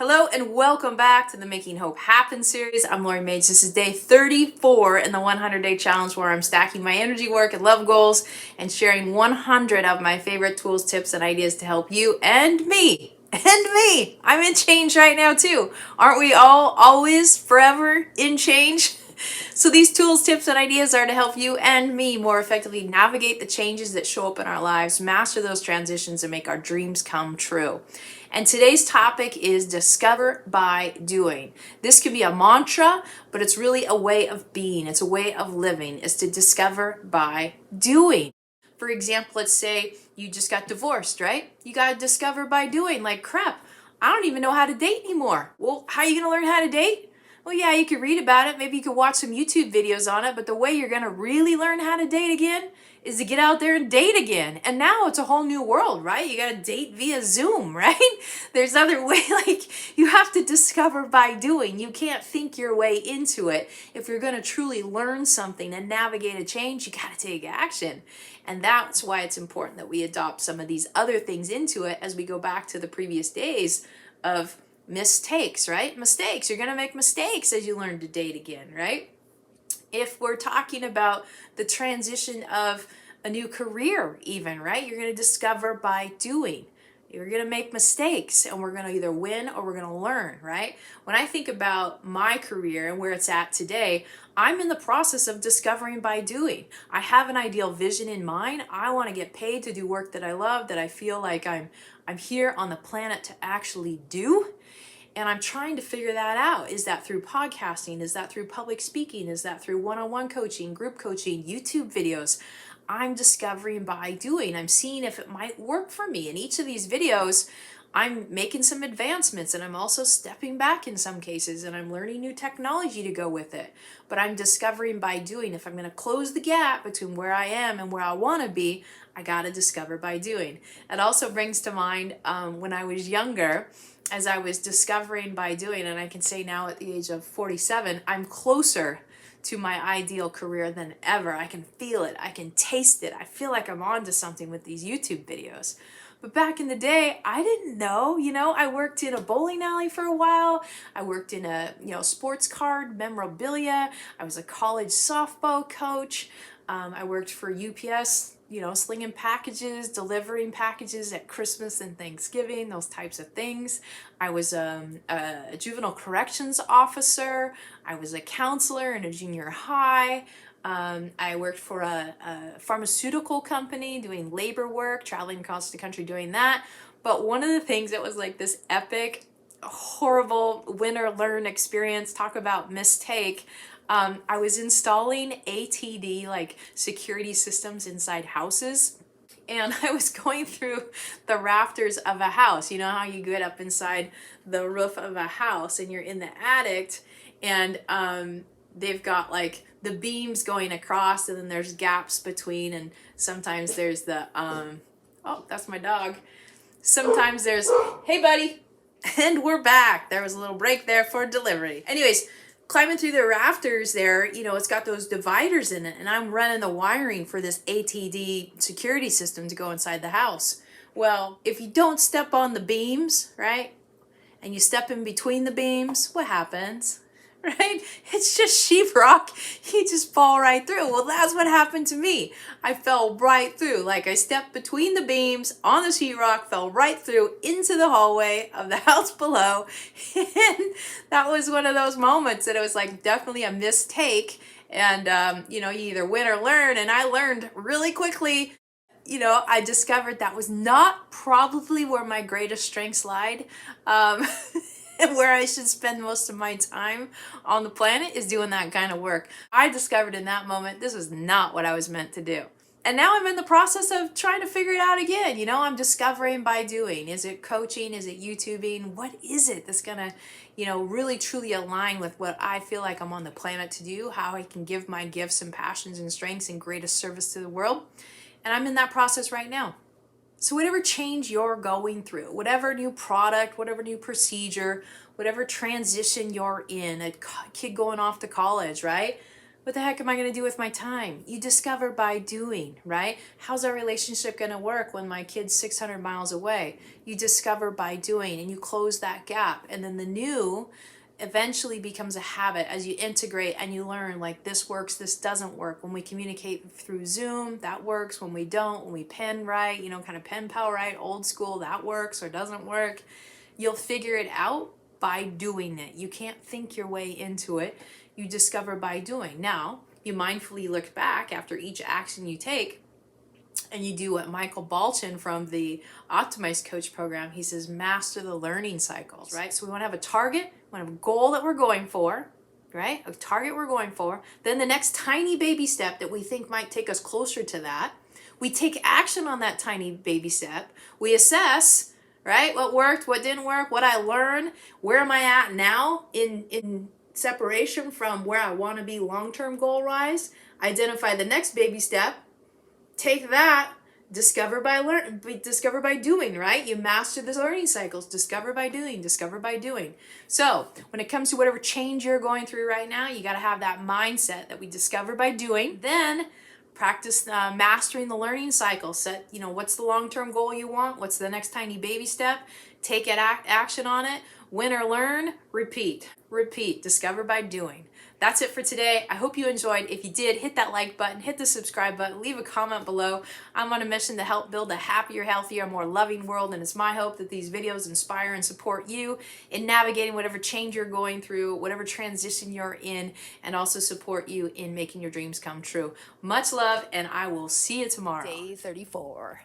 Hello and welcome back to the Making Hope Happen series. I'm Lori Mage. This is day 34 in the 100-day challenge where I'm stacking my energy work and love goals and sharing 100 of my favorite tools, tips, and ideas to help you and me. And me. I'm in change right now too. Aren't we all always forever in change? So these tools, tips, and ideas are to help you and me more effectively navigate the changes that show up in our lives, master those transitions, and make our dreams come true. And today's topic is discover by doing. This could be a mantra, but it's really a way of being. It's a way of living, is to discover by doing. For example, let's say you just got divorced, right? You got to discover by doing. Like, crap, I don't even know how to date anymore. Well, how are you going to learn how to date? Well, yeah, you could read about it. Maybe you could watch some YouTube videos on it. But the way you're going to really learn how to date again is to get out there and date again. And now it's a whole new world, right? You got to date via Zoom, right? There's other way, like you have to discover by doing. You can't think your way into it. If you're going to truly learn something and navigate a change, you got to take action. And that's why it's important that we adopt some of these other things into it as we go back to the previous days of mistakes, right? Mistakes. You're going to make mistakes as you learn to date again, right? If we're talking about the transition of a new career even, right? You're going to discover by doing. You're going to make mistakes and we're going to either win or we're going to learn, right? When I think about my career and where it's at today, I'm in the process of discovering by doing. I have an ideal vision in mind. I want to get paid to do work that I love, that I feel like I'm here on the planet to actually do. And I'm trying to figure that out. Is that through podcasting? Is that through public speaking? Is that through one-on-one coaching, group coaching, YouTube videos? I'm discovering by doing. I'm seeing if it might work for me. In each of these videos, I'm making some advancements and I'm also stepping back in some cases and I'm learning new technology to go with it. But I'm discovering by doing. If I'm going to close the gap between where I am and where I want to be, I got to discover by doing. It also brings to mind when I was younger, as I was discovering by doing, and I can say now at the age of 47, I'm closer to my ideal career than ever. I can feel it. I can taste it. I feel like I'm onto something with these YouTube videos. But back in the day, I didn't know. I worked in a bowling alley for a while. I worked in a, sports card memorabilia. I was a college softball coach. I worked for UPS, slinging packages, delivering packages at Christmas and Thanksgiving, those types of things. I was a juvenile corrections officer. I was a counselor in a junior high. I worked for a pharmaceutical company doing labor work, traveling across the country doing that. But one of the things that was like this epic, horrible win or learn experience, talk about mistake, I was installing ATD, like security systems inside houses. And I was going through the rafters of a house. You know how you get up inside the roof of a house and you're in the attic and they've got like the beams going across and then there's gaps between, and sometimes there's the, oh, that's my dog. Sometimes there's, hey buddy, and we're back. There was a little break there for delivery. Anyways, climbing through the rafters there, it's got those dividers in it, and I'm running the wiring for this ATD security system to go inside the house. Well, if you don't step on the beams, right, and you step in between the beams, what happens? Right? It's just sheetrock. You just fall right through. Well, that's what happened to me. I fell right through. Like I stepped between the beams on the sheetrock, fell right through into the hallway of the house below. And that was one of those moments that it was like definitely a mistake. And, you either win or learn. And I learned really quickly. I discovered that was not probably where my greatest strengths lied. Where I should spend most of my time on the planet is doing that kind of work. I discovered in that moment this was not what I was meant to do. And now I'm in the process of trying to figure it out again. I'm discovering by doing. Is it coaching? Is it YouTubing? What is it that's gonna, really truly align with what I feel like I'm on the planet to do, how I can give my gifts and passions and strengths in greatest service to the world? And I'm in that process right now. So whatever change you're going through, whatever new product, whatever new procedure, whatever transition you're in, a kid going off to college, right? What the heck am I going to do with my time? You discover by doing, right? How's our relationship going to work when my kid's 600 miles away? You discover by doing, and you close that gap. And then the new eventually becomes a habit as you integrate and you learn, like, this works, this doesn't work. When we communicate through Zoom, that works. When we don't, when we pen right, kind of pen pal right, old school, that works or doesn't work. You'll figure it out by doing it. You can't think your way into it. You discover by doing. Now, you mindfully look back after each action you take, and you do what Michael Balchin from the Optimized Coach program, he says, master the learning cycles, right? So we want to have a target, we want to have a goal that we're going for, right? A target we're going for. Then the next tiny baby step that we think might take us closer to that. We take action on that tiny baby step. We assess, right? What worked, what didn't work, what I learned, where am I at now in separation from where I want to be long-term goal-wise. Identify the next baby step. Take that, discover by doing, right? You master the learning cycles, discover by doing, discover by doing. So when it comes to whatever change you're going through right now, you got to have that mindset that we discover by doing. Then practice mastering the learning cycle. Set, what's the long-term goal you want? What's the next tiny baby step? Take action on it. Win or learn, repeat, discover by doing. That's it for today. I hope you enjoyed. If you did, hit that like button, hit the subscribe button, leave a comment below. I'm on a mission to help build a happier, healthier, more loving world, and it's my hope that these videos inspire and support you in navigating whatever change you're going through, whatever transition you're in, and also support you in making your dreams come true. Much love, and I will see you tomorrow. Day 34.